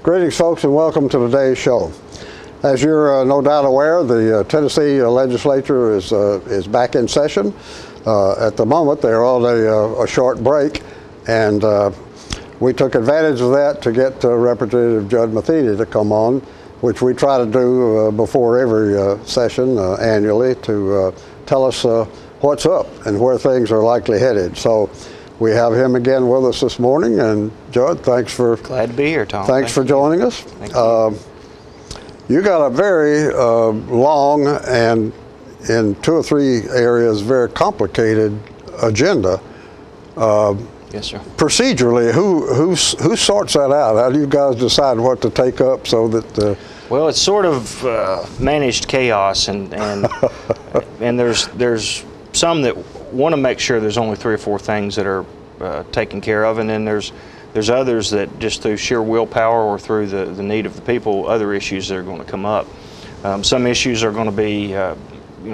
Greetings, folks, and welcome to today's show. As you're no doubt aware, the Tennessee legislature is back in session. At the moment, they're on a short break, and we took advantage of that to get Representative Judd Matheny to come on, which we try to do before every session annually to tell us what's up and where things are likely headed. So we have him again with us this morning, and Judd, thanks for... Glad to be here, Tom. Thanks for joining us. Thank you. You got a very long and in 2 or 3 areas very complicated agenda. Yes, sir. Procedurally, who sorts that out? How do you guys decide what to take up so that? Well, it's sort of managed chaos, and and there's some that want to make sure there's only 3 or 4 things that are taken care of, and then there's others that just through sheer willpower or through the need of the people, other issues that are going to come up. Some issues are going to be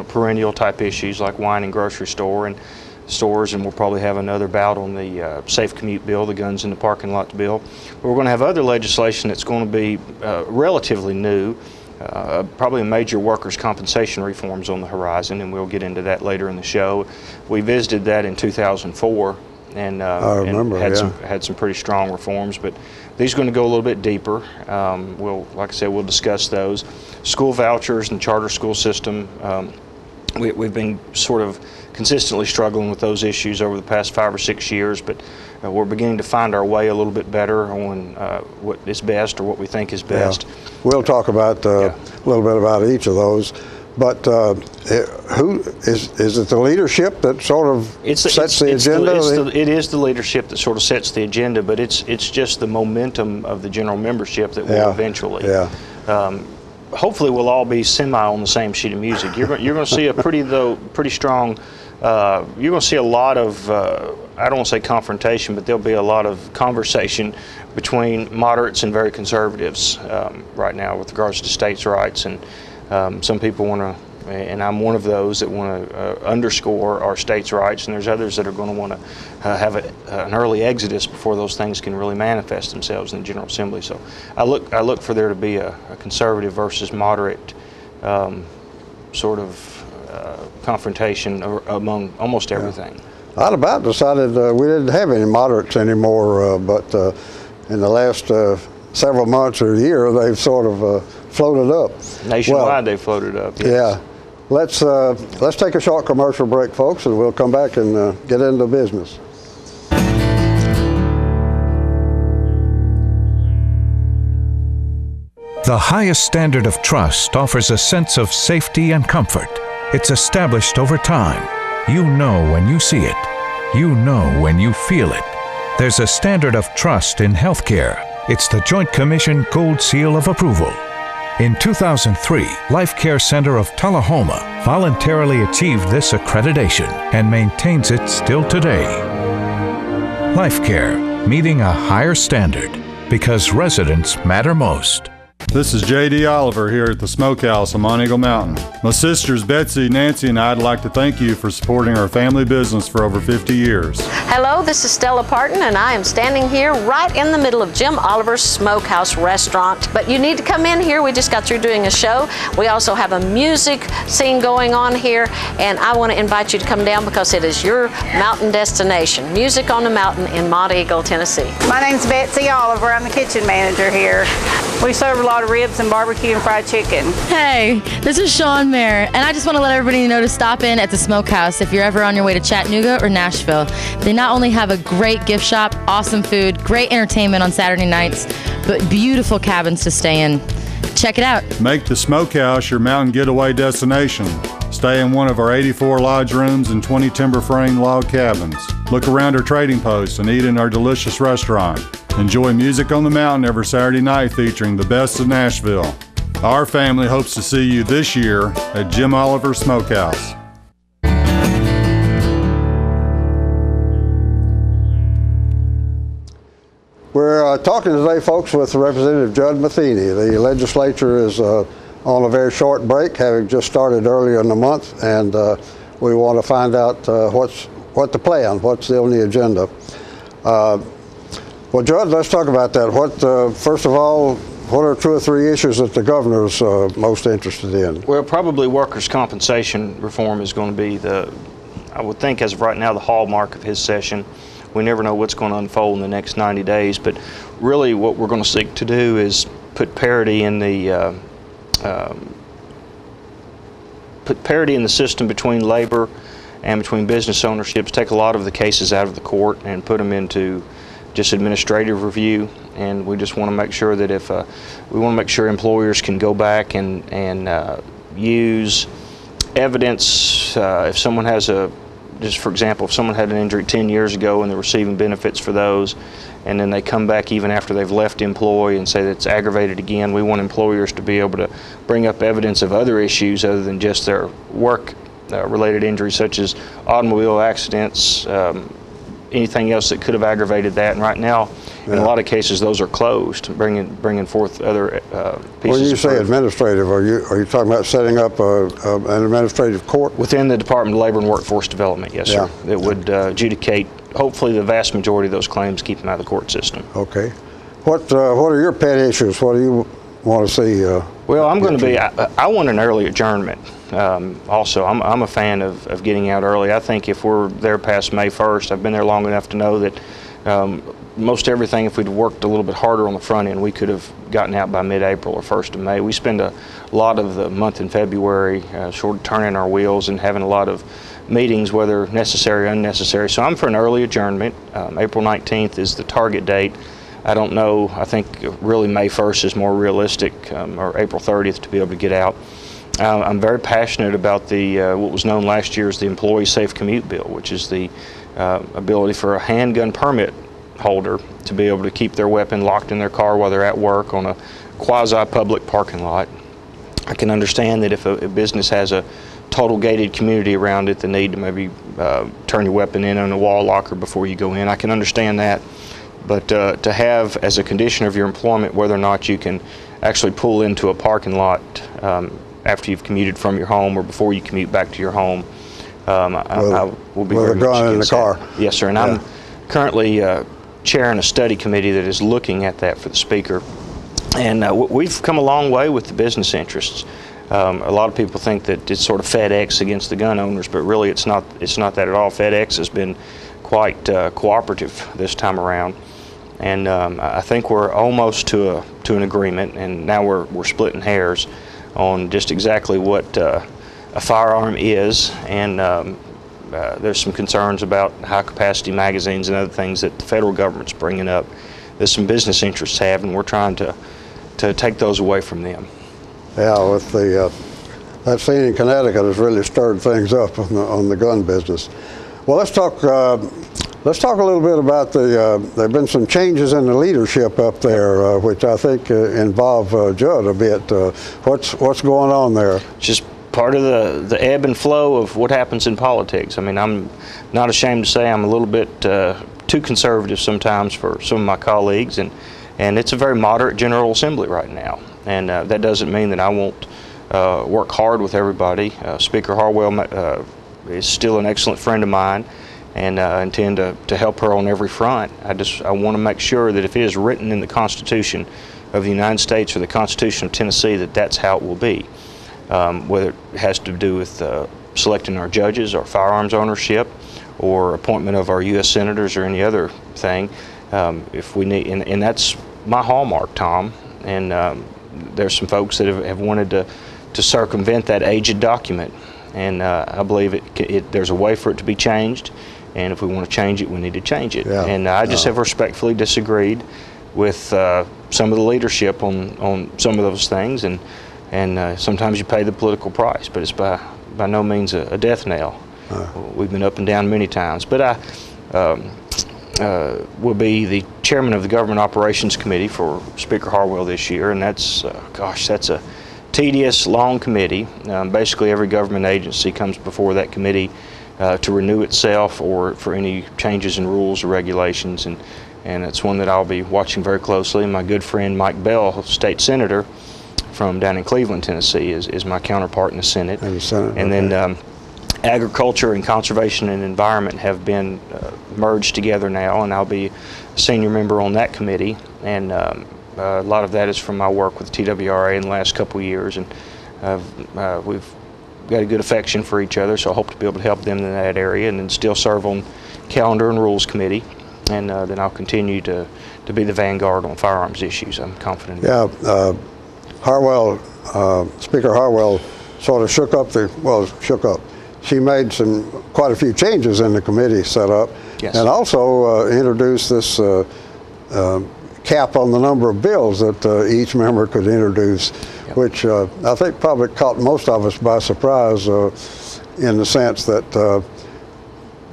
perennial type issues like wine and grocery stores, and we'll probably have another bout on the safe commute bill, the guns in the parking lot bill. But we're going to have other legislation that's going to be relatively new. Probably a major workers' compensation reforms on the horizon, and we'll get into that later in the show. We visited that in 2004, and, I remember, had some pretty strong reforms. But these are going to go a little bit deeper. Like I said, we'll discuss those. School vouchers and charter school system. We've been sort of consistently struggling with those issues over the past 5 or 6 years, but we're beginning to find our way a little bit better on what is best or what we think is best. Yeah. We'll talk about a little bit about each of those, but who is it? The leadership that sort of sets the agenda? It is the leadership that sort of sets the agenda, but it's just the momentum of the general membership that will eventually. Yeah. Hopefully we'll all be semi on the same sheet of music. You're going to see a pretty strong. You're going to see a lot of, I don't want to say confrontation, but there'll be a lot of conversation between moderates and very conservatives right now with regards to states' rights. And some people want to, and I'm one of those that want to underscore our states' rights, and there's others that are going to want to have an early exodus before those things can really manifest themselves in the General Assembly. So I look for there to be a conservative versus moderate sort of confrontation among almost everything. I'd about decided we didn't have any moderates anymore, but in the last several months or a year, they've sort of floated up. Nationwide, they floated up. Yes. Yeah. Let's take a short commercial break, folks, and we'll come back and get into business. The highest standard of trust offers a sense of safety and comfort. It's established over time. You know when you see it. You know when you feel it. There's a standard of trust in healthcare. It's the Joint Commission Gold Seal of Approval. In 2003, Life Care Center of Tullahoma voluntarily achieved this accreditation and maintains it still today. Life Care, meeting a higher standard because residents matter most. This is J.D. Oliver here at the Smokehouse on Mont Eagle Mountain. My sisters Betsy, Nancy, and I'd like to thank you for supporting our family business for over 50 years. Hello, this is Stella Parton, and I am standing here right in the middle of Jim Oliver's Smokehouse restaurant. But you need to come in here. We just got through doing a show. We also have a music scene going on here, and I want to invite you to come down because it is your mountain destination. Music on the Mountain in Mont Eagle, Tennessee. My name's Betsy Oliver. I'm the kitchen manager here. We serve a lot of ribs and barbecue and fried chicken. Hey, this is Sean Mayer, and I just want to let everybody know to stop in at the Smokehouse if you're ever on your way to Chattanooga or Nashville. They not only have a great gift shop, awesome food, great entertainment on Saturday nights, but beautiful cabins to stay in. Check it out. Make the Smokehouse your mountain getaway destination. Stay in one of our 84 lodge rooms and 20 timber frame log cabins. Look around our trading posts and eat in our delicious restaurant. Enjoy music on the mountain every Saturday night featuring the best of Nashville. Our family hopes to see you this year at Jim Oliver Smokehouse. We're talking today, folks, with Representative Judd Matheny. The legislature is on a very short break, having just started earlier in the month, and we want to find out what the plan, what's on the agenda. Well, Judd, let's talk about that. What, first of all, what are 2 or 3 issues that the governor's most interested in? Well, probably workers' compensation reform is going to be I would think as of right now, the hallmark of his session. We never know what's going to unfold in the next 90 days, but really what we're going to seek to do is put parity in the system between labor and between business ownerships, take a lot of the cases out of the court and put them into just administrative review. And we just want to make sure that we want to make sure employers can go back and use evidence if someone has just for example, if someone had an injury 10 years ago and they're receiving benefits for those, and then they come back even after they've left the employee and say that it's aggravated again, we want employers to be able to bring up evidence of other issues other than just their work related injuries, such as automobile accidents, anything else that could have aggravated that. And right now, in a lot of cases, those are closed, bringing forth other pieces. When you say administrative, are you talking about setting up an administrative court? Within the Department of Labor and Workforce Development, yes, sir. That would adjudicate, hopefully, the vast majority of those claims, keep them out of the court system. Okay. What are your pet issues? What do you want to see? Well, I'm going to be, I want an early adjournment. Also, I'm a fan of getting out early. I think if we're there past May 1st, I've been there long enough to know that most everything, if we'd worked a little bit harder on the front end, we could have gotten out by mid-April or 1st of May. We spend a lot of the month in February sort of turning our wheels and having a lot of meetings, whether necessary or unnecessary. So I'm for an early adjournment. April 19th is the target date. I don't know, I think really May 1st is more realistic, or April 30th to be able to get out. I'm very passionate about what was known last year as the Employee Safe Commute Bill, which is the ability for a handgun permit holder to be able to keep their weapon locked in their car while they're at work on a quasi-public parking lot. I can understand that if a business has a total gated community around it, the need to maybe turn your weapon in on a wall locker before you go in. I can understand that. But to have as a condition of your employment whether or not you can actually pull into a parking lot after you've commuted from your home or before you commute back to your home, I will be very much in the car. Yes, sir. And I'm currently chairing a study committee that is looking at that for the speaker. And we've come a long way with the business interests. A lot of people think that it's sort of FedEx against the gun owners, but really it's not that at all. FedEx has been quite cooperative this time around. And I think we're almost to an agreement, and now we're splitting hairs on just exactly what a firearm is, and there's some concerns about high-capacity magazines and other things that the federal government's bringing up that some business interests have, and we're trying to take those away from them. Yeah, with that scene in Connecticut has really stirred things up on the gun business. Well, let's talk a little bit about there have been some changes in the leadership up there, which I think involve Judd a bit. What's going on there? Just part of the ebb and flow of what happens in politics. I mean, I'm not ashamed to say I'm a little bit too conservative sometimes for some of my colleagues, and it's a very moderate General Assembly right now. And that doesn't mean that I won't work hard with everybody. Speaker Harwell is still an excellent friend of mine, and intend to help her on every front. I want to make sure that if it is written in the Constitution of the United States or the Constitution of Tennessee, that's how it will be. Whether it has to do with selecting our judges, our firearms ownership, or appointment of our U.S. senators or any other thing, if we need, and that's my hallmark, Tom. And there's some folks that have wanted to circumvent that aged document, and I believe there's a way for it to be changed. And if we want to change it, we need to change it. Yeah. And I just have respectfully disagreed with some of the leadership on some of those things, and sometimes you pay the political price, but it's by no means a death knell. We've been up and down many times. But I will be the chairman of the Government Operations Committee for Speaker Harwell this year, and that's a tedious, long committee. Basically, every government agency comes before that committee to renew itself or for any changes in rules or regulations, and it's one that I'll be watching very closely. My good friend Mike Bell, state senator from down in Cleveland, Tennessee, is my counterpart in the Senate. And then agriculture and conservation and environment have been merged together now, and I'll be a senior member on that committee. And a lot of that is from my work with TWRA in the last couple of years, and we've got a good affection for each other, so I hope to be able to help them in that area, and then still serve on Calendar and Rules Committee, and then I'll continue to be the vanguard on firearms issues. I'm confident. Yeah, Speaker Harwell sort of shook up. She made quite a few changes in the committee setup, yes, and also introduced this cap on the number of bills that each member could introduce, yep, which I think probably caught most of us by surprise in the sense that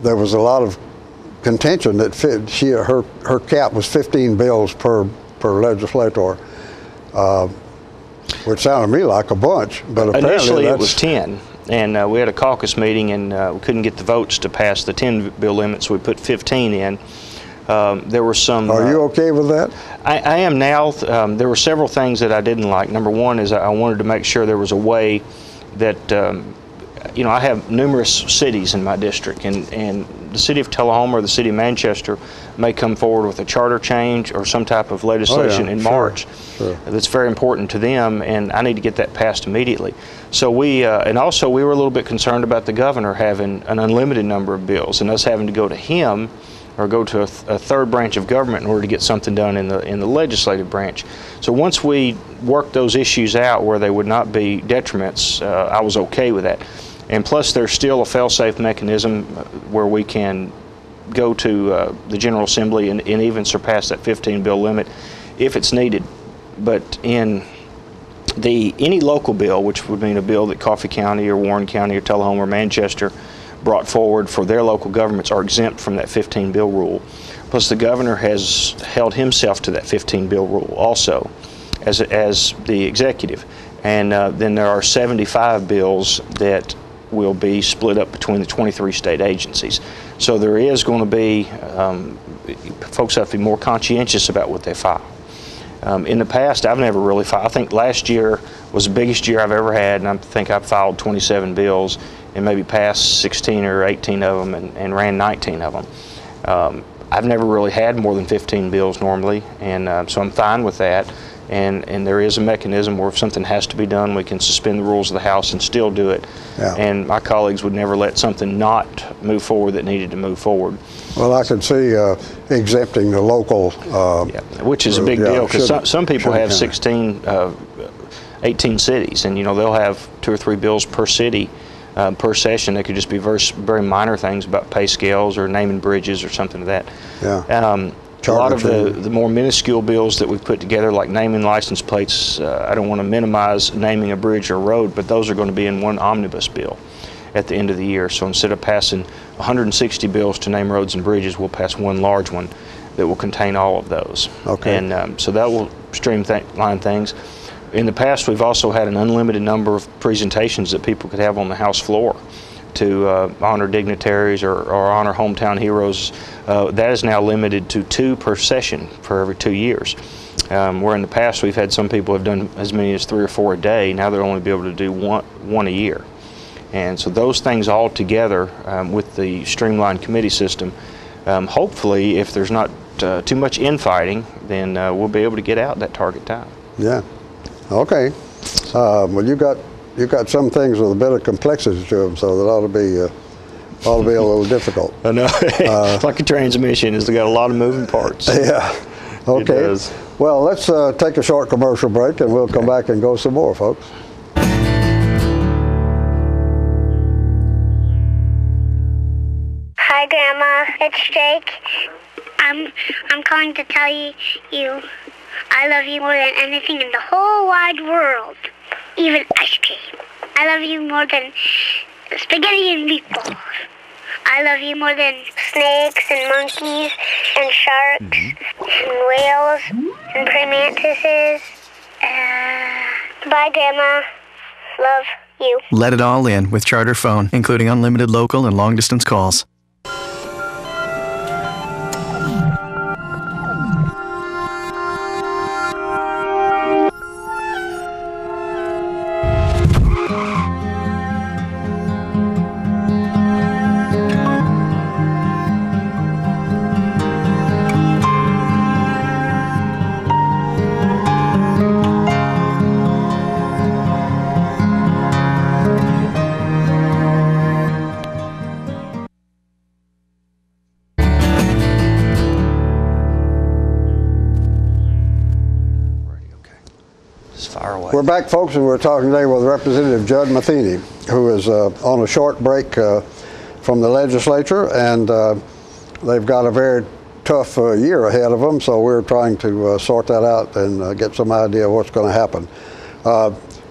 there was a lot of contention that her cap was 15 bills per legislator, which sounded to me like a bunch, but apparently initially it was 10. And we had a caucus meeting, and we couldn't get the votes to pass the 10 bill limit, so we put 15 in. There were some... Are you okay with that? I am now. There were several things that I didn't like. Number one is I wanted to make sure there was a way that, you know, I have numerous cities in my district, and the city of Tullahoma or the city of Manchester may come forward with a charter change or some type of legislation in March that's very important to them, and I need to get that passed immediately. So and also we were a little bit concerned about the governor having an unlimited number of bills and us having to go to him or go to a third branch of government in order to get something done in the legislative branch. So once we worked those issues out where they would not be detriments, I was okay with that. And plus there's still a fail-safe mechanism where we can go to the General Assembly and even surpass that 15 bill limit if it's needed. But in any local bill, which would mean a bill that Coffee County or Warren County or Tullahoma or Manchester brought forward for their local governments, are exempt from that 15 bill rule. Plus the governor has held himself to that 15 bill rule also as the executive. And then there are 75 bills that will be split up between the 23 state agencies. So there is going to be, folks have to be more conscientious about what they file. In the past, I've never really filed. I think last year was the biggest year I've ever had, and I think I filed 27 bills and maybe passed 16 or 18 of them and ran 19 of them. I've never really had more than 15 bills normally, and so I'm fine with that. And there is a mechanism where if something has to be done, we can suspend the rules of the House and still do it. Yeah. And my colleagues would never let something not move forward that needed to move forward. Well, I could see exempting the local. Which is a big deal, because some people have 18 cities, and you know they'll have 2 or 3 bills per city per session. They could just be very minor things about pay scales or naming bridges or something of that. Yeah. A lot of the more minuscule bills that we've put together, like naming license plates, I don't want to minimize naming a bridge or road, but those are going to be in one omnibus bill at the end of the year. So instead of passing 160 bills to name roads and bridges, we'll pass one large one that will contain all of those. Okay. And so that will streamline things. In the past, we've also had an unlimited number of presentations that people could have on the House floor to honor dignitaries or honor hometown heroes. That is now limited to 2 per session for every 2 years. Where in the past we've had some people have done as many as 3 or 4 a day. Now they'll only be able to do one a year. And so those things all together with the streamlined committee system, hopefully if there's not too much infighting, then we'll be able to get out that target time. Yeah. Okay. Well, you got some things with a bit of complexity to them, so that ought to be a little difficult. I know. It's like a transmission. It's got a lot of moving parts. Yeah. Okay. It does. Well, let's take a short commercial break, and we'll come back and go some more, folks. Hi, Grandma. It's Jake. I'm calling to tell you I love you more than anything in the whole wide world, even ice cream. I love you more than spaghetti and meatballs. I love you more than snakes and monkeys and sharks and whales and praying mantises. Bye, Grandma. Love you. Let it all in with Charter Phone, including unlimited local and long-distance calls. We're back, folks, and we're talking today with Representative Judd Matheny, who is on a short break from the legislature, and they've got a very tough year ahead of them, so we're trying to sort that out and get some idea of what's going to happen.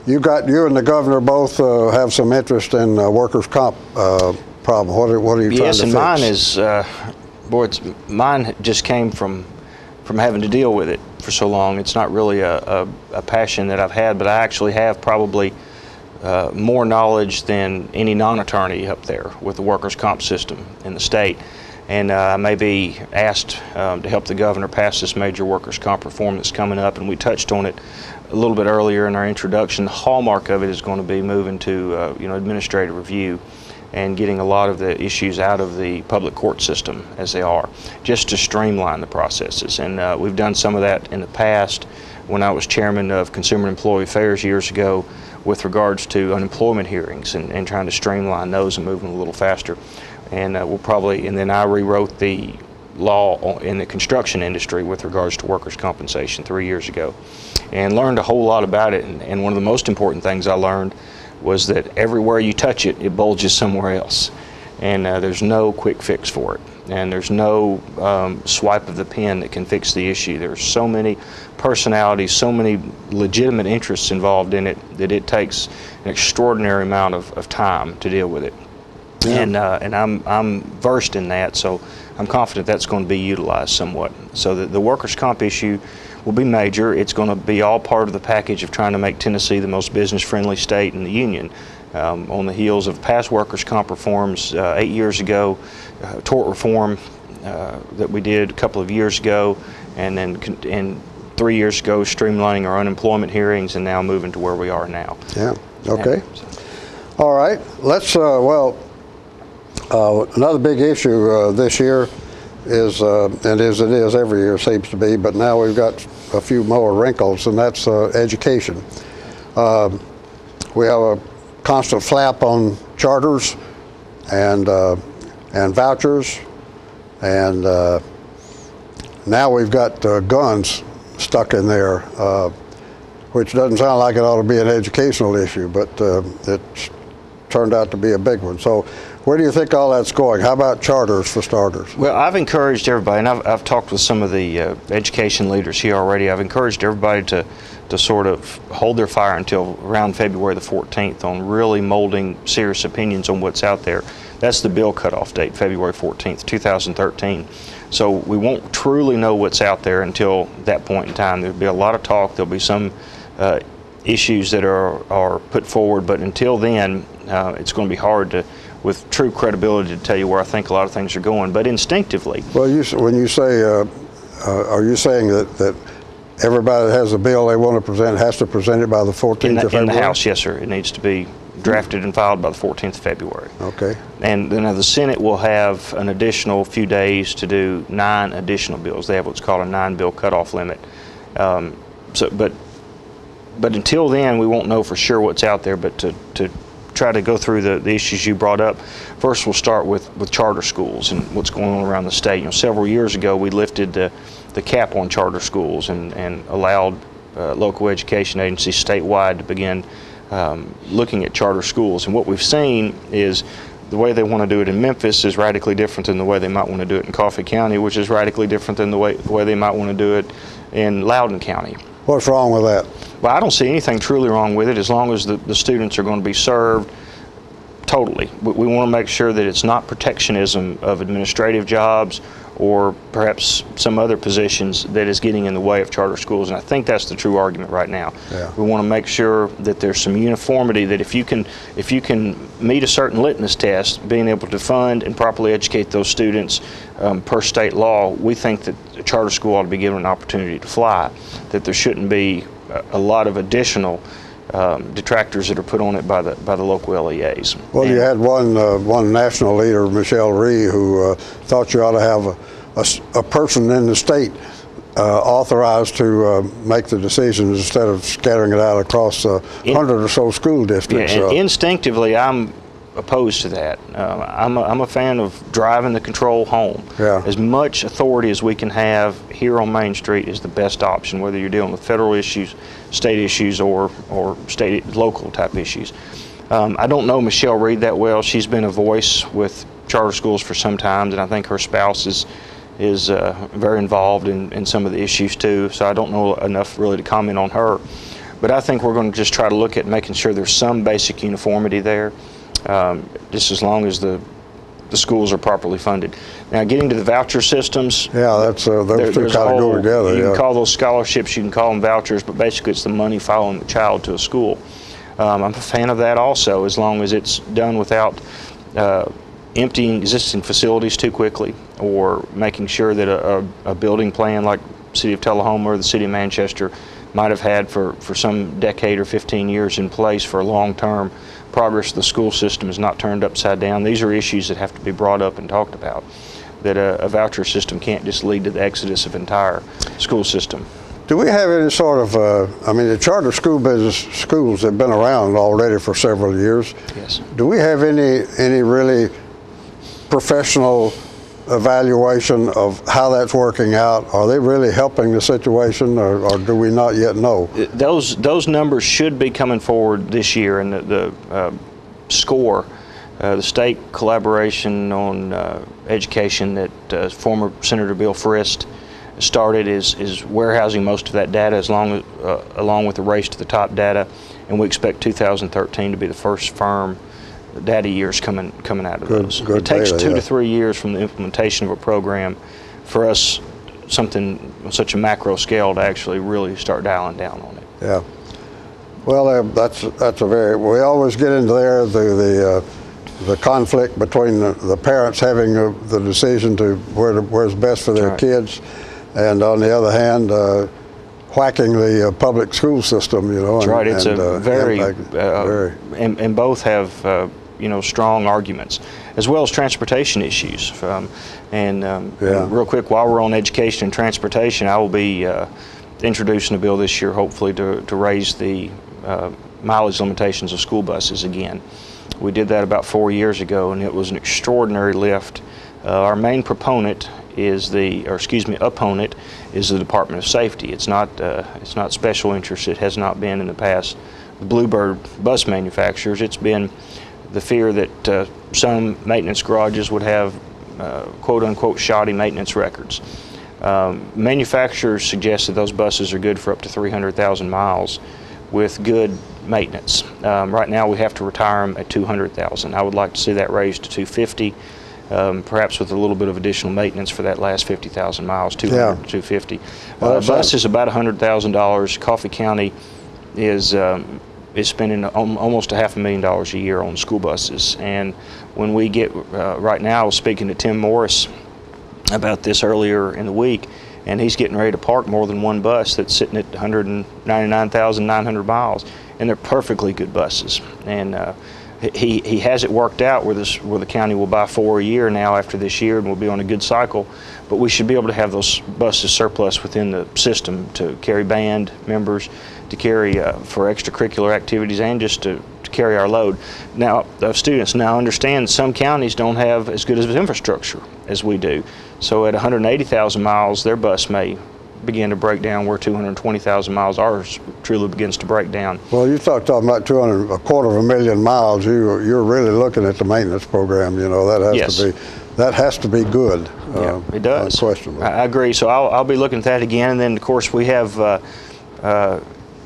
You and the governor both have some interest in workers' comp problem. What are you trying to fix? Yes, and mine is, mine just came from having to deal with it for so long. It's not really a passion that I've had, but I actually have probably more knowledge than any non-attorney up there with the workers' comp system in the state. And I may be asked to help the governor pass this major workers' comp reform that's coming up, and we touched on it a little bit earlier in our introduction. The hallmark of it is going to be moving to administrative review and getting a lot of the issues out of the public court system as they are, just to streamline the processes. And we've done some of that in the past when I was chairman of Consumer and Employee Affairs years ago with regards to unemployment hearings and trying to streamline those and move them a little faster. And and then I rewrote the law in the construction industry with regards to workers' compensation 3 years ago, and learned a whole lot about it. And one of the most important things I learned was that everywhere you touch it, it bulges somewhere else. And there's no quick fix for it. And there's no swipe of the pen that can fix the issue. There's so many personalities, so many legitimate interests involved in it that it takes an extraordinary amount of time to deal with it. Yeah. And I'm versed in that, so I'm confident that's going to be utilized somewhat. So the workers' comp issue will be major. It's going to be all part of the package of trying to make Tennessee the most business-friendly state in the union. On the heels of past workers' comp reforms 8 years ago, tort reform that we did a couple of years ago, and then 3 years ago streamlining our unemployment hearings, and now moving to where we are now. Yeah, okay. All right, let's, another big issue this year is, and as it is every year seems to be, but now we've got a few more wrinkles, and that's education. We have a constant flap on charters and vouchers, and now we've got guns stuck in there, which doesn't sound like it ought to be an educational issue, but it's turned out to be a big one. So where do you think all that's going? How about charters for starters? Well, I've encouraged everybody, and I've talked with some of the education leaders here already. I've encouraged everybody to sort of hold their fire until around February the 14th on really molding serious opinions on what's out there. That's the bill cutoff date, February 14th, 2013. So we won't truly know what's out there until that point in time. There'll be a lot of talk. There'll be some issues that are put forward, but until then, it's going to be hard to, with true credibility, to tell you where I think a lot of things are going. But instinctively, well, when you say, are you saying that everybody that has a bill they want to present has to present it by the 14th of February? In the House, yes, sir. It needs to be drafted and filed by the 14th of February. Okay. And then the Senate will have an additional few days to do 9 additional bills. They have what's called a 9-bill cutoff limit. But until then, we won't know for sure what's out there. But to try to go through the issues you brought up, first we'll start with charter schools and what's going on around the state. You know, several years ago we lifted the cap on charter schools and allowed local education agencies statewide to begin looking at charter schools. And what we've seen is the way they want to do it in Memphis is radically different than the way they might want to do it in Coffee County, which is radically different than the way they might want to do it in Loudoun County. What's wrong with that? Well, I don't see anything truly wrong with it as long as the students are going to be served totally. We want to make sure that it's not protectionism of administrative jobs or perhaps some other positions that is getting in the way of charter schools, and I think that's the true argument right now. Yeah. We want to make sure that there's some uniformity, that if you can meet a certain litmus test, being able to fund and properly educate those students per state law, we think that a charter school ought to be given an opportunity to fly, that there shouldn't be a lot of additional detractors that are put on it by the local LEAs. Well, you had one national leader, Michelle Rhee, who thought you ought to have a person in the state authorized to make the decisions instead of scattering it out across 100 or so school districts. Yeah, and instinctively, I'm opposed to that. I'm a fan of driving the control home. Yeah. As much authority as we can have here on Main Street is the best option, whether you're dealing with federal issues, state issues, or local type issues. I don't know Michelle Reed that well. She's been a voice with charter schools for some time, and I think her spouse is very involved in some of the issues too, so I don't know enough really to comment on her. But I think we're going to just try to look at making sure there's some basic uniformity there, just as long as the schools are properly funded. Now, getting to the voucher systems. Yeah, that's those two kind of go together. You can call those scholarships, you can call them vouchers, but basically it's the money following the child to a school. I'm a fan of that also, as long as it's done without emptying existing facilities too quickly, or making sure that a building plan like City of Tullahoma or the City of Manchester might have had for some decade or 15 years in place for long-term progress of the school system is not turned upside down. These are issues that have to be brought up and talked about, that a voucher system can't just lead to the exodus of entire school system. Do we have any sort of, I mean, the charter schools have been around already for several years. Yes. Do we have any really professional evaluation of how that's working out? Are they really helping the situation, or do we not yet know? Those numbers should be coming forward this year, and the SCORE, the state collaboration on education that former Senator Bill Frist started, is warehousing most of that data along with the race to the top data, and we expect 2013 to be the first firm data years coming out of those. It takes data, 2 to 3 years from the implementation of a program for us, something on such a macro scale, to actually really start dialing down on it. Yeah. Well, that's a very, we always get into there the conflict between the parents having the decision to where's best for their kids, and on the other hand, whacking the public school system, you know. That's right. It's a very, and both have strong arguments, as well as transportation issues. And real quick, while we're on education and transportation, I will be introducing a bill this year, hopefully, to raise the mileage limitations of school buses again. We did that about 4 years ago, and it was an extraordinary lift. Our main opponent is the Department of Safety. It's not special interest. It has not been in the past. The Bluebird bus manufacturers. It's been the fear that some maintenance garages would have quote-unquote shoddy maintenance records. Manufacturers suggest that those buses are good for up to 300,000 miles with good maintenance. Right now we have to retire them at 200,000. I would like to see that raised to 250, perhaps with a little bit of additional maintenance for that last 50,000 miles, 200 to 250. Bus is about $100,000. Coffee County is spending almost $500,000 a year on school buses, and when we get right now, I was speaking to Tim Morris about this earlier in the week, and he's getting ready to park more than one bus that's sitting at 199,900 miles, and they're perfectly good buses. And he has it worked out where the county will buy 4 a year now after this year, and we'll be on a good cycle. But we should be able to have those buses surplus within the system to carry band members, to carry for extracurricular activities, and just to carry our load. Now, students now understand some counties don't have as good as infrastructure as we do. So at 180,000 miles, their bus may begin to break down where 220,000 miles ours truly begins to break down. Well, you talking about 250,000 miles. You're really looking at the maintenance program. You know, that has to be good. Yeah, it does. Unquestionably. I agree. So I'll be looking at that again, and then of course we have.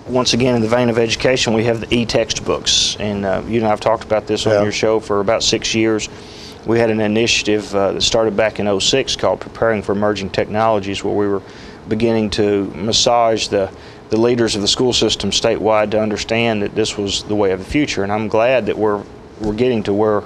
Once again, in the vein of education, we have the e-textbooks, and you and I have talked about this on your show for about 6 years. We had an initiative that started back in '06 called Preparing for Emerging Technologies, where we were beginning to massage the leaders of the school system statewide to understand that this was the way of the future. And I'm glad that we're getting to where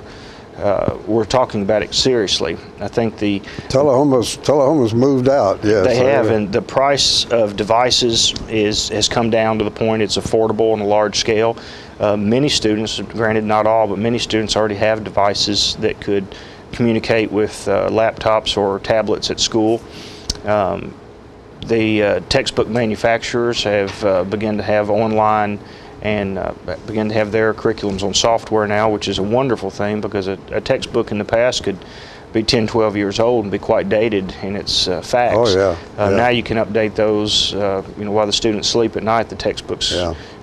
we're talking about it seriously. I think Tullahoma's moved out. Yes, they have, and the price of devices has come down to the point it's affordable on a large scale. Many students, granted not all, but many students already have devices that could communicate with laptops or tablets at school. The textbook manufacturers have begun to have online and begin to have their curriculums on software now, which is a wonderful thing, because a textbook in the past could be 10, 12 years old and be quite dated in its facts. Oh, yeah. Now you can update those, while the students sleep at night, the textbooks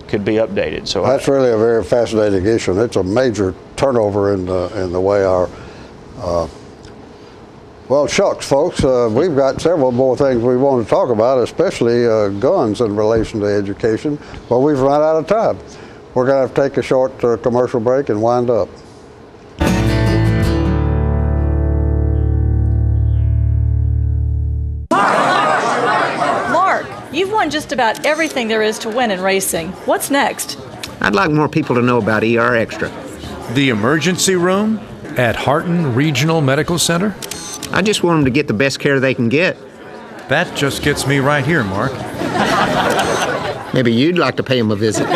could be updated. So that's really a very fascinating issue, and it's a major turnover in the way our well, shucks, folks, we've got several more things we want to talk about, especially guns in relation to education, but we've run out of time. We're going to have to take a short commercial break and wind up. Mark, you've won just about everything there is to win in racing. What's next? I'd like more people to know about ER Extra. The emergency room at Harton Regional Medical Center? I just want them to get the best care they can get. That just gets me right here, Mark. Maybe you'd like to pay them a visit. ER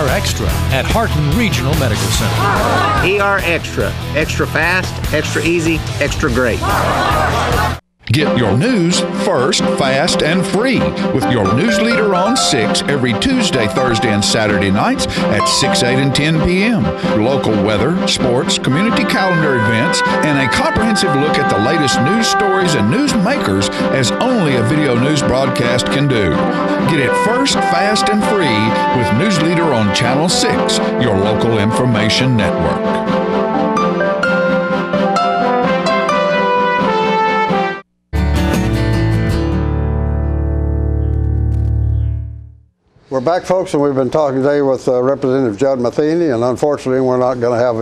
Extra at Harton Regional Medical Center. ER Extra. Extra fast, extra easy, extra great. Get your news first, fast, and free with your news leader on 6 every Tuesday, Thursday, and Saturday nights at 6, 8, and 10 p.m. Local weather, sports, community calendar events, and a comprehensive look at the latest news stories and news makers as only a video news broadcast can do. Get it first, fast, and free with News Leader on Channel 6, your local information network. We're back, folks, and we've been talking today with Representative Judd Matheny, and unfortunately we're not going to have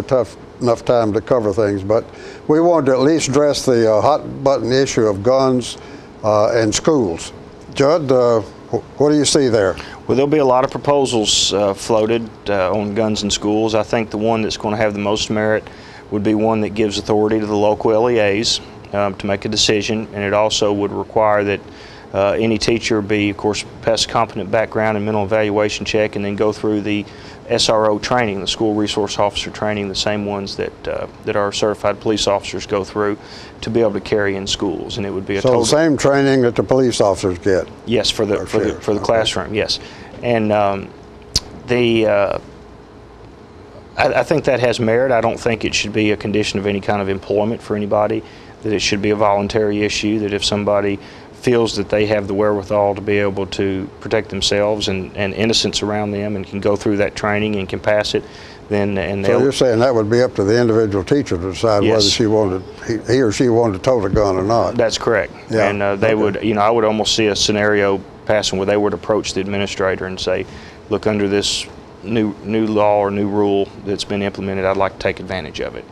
enough time to cover things, but we wanted to at least address the hot-button issue of guns and schools. Judd, what do you see there? Well, there'll be a lot of proposals floated on guns in schools. I think the one that's going to have the most merit would be one that gives authority to the local LEAs to make a decision, and it also would require that any teacher be, of course, pass a competent background and mental evaluation check, and then go through the SRO training, the school resource officer training, the same ones that our certified police officers go through to be able to carry in schools. And it would be a total, the same training that the police officers get. Yes, for the classroom. Yes, and I think that has merit. I don't think it should be a condition of any kind of employment for anybody. That it should be a voluntary issue. That if somebody feels that they have the wherewithal to be able to protect themselves and innocents around them and can go through that training and can pass it, then so you're saying that would be up to the individual teacher to decide whether he or she wanted to tote a gun or not. That's correct. Yeah. And they would, I would almost see a scenario passing where they would approach the administrator and say, look, under this new law or new rule that's been implemented, I'd like to take advantage of it.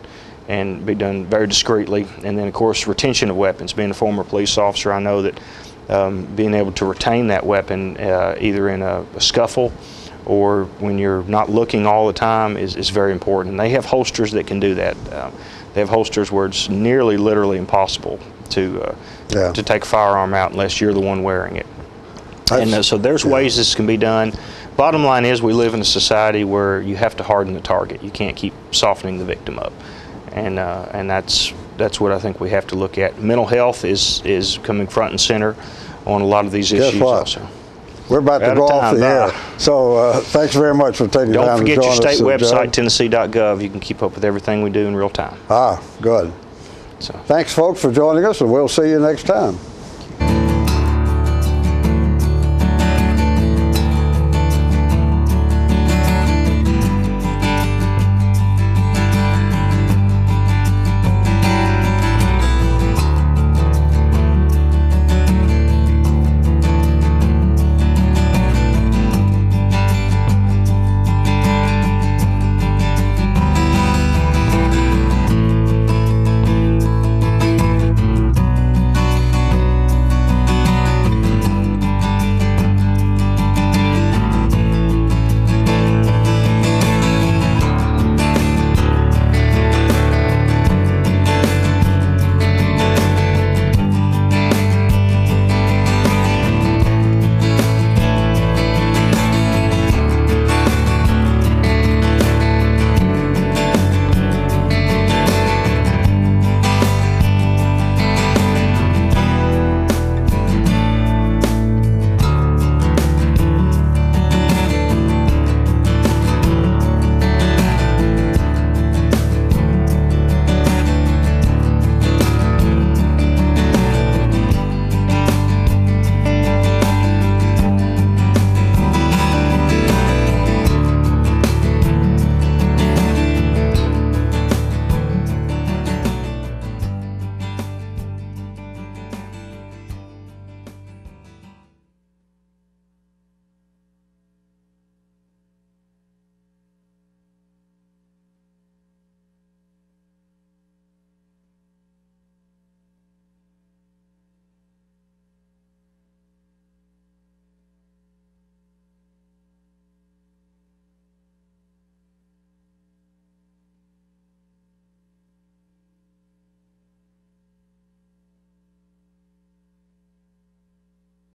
And be done very discreetly. And then, of course, retention of weapons. Being a former police officer, I know that being able to retain that weapon either in a scuffle or when you're not looking all the time is very important. And they have holsters that can do that. They have holsters where it's nearly literally impossible to take a firearm out unless you're the one wearing it. And so there's ways this can be done. Bottom line is we live in a society where you have to harden the target. You can't keep softening the victim up. And that's what I think we have to look at. Mental health is coming front and center on a lot of these issues also. We're about to go off the air. So thanks very much for taking time to join us. Don't forget your state website, Tennessee.gov. You can keep up with everything we do in real time. Good. So thanks, folks, for joining us, and we'll see you next time.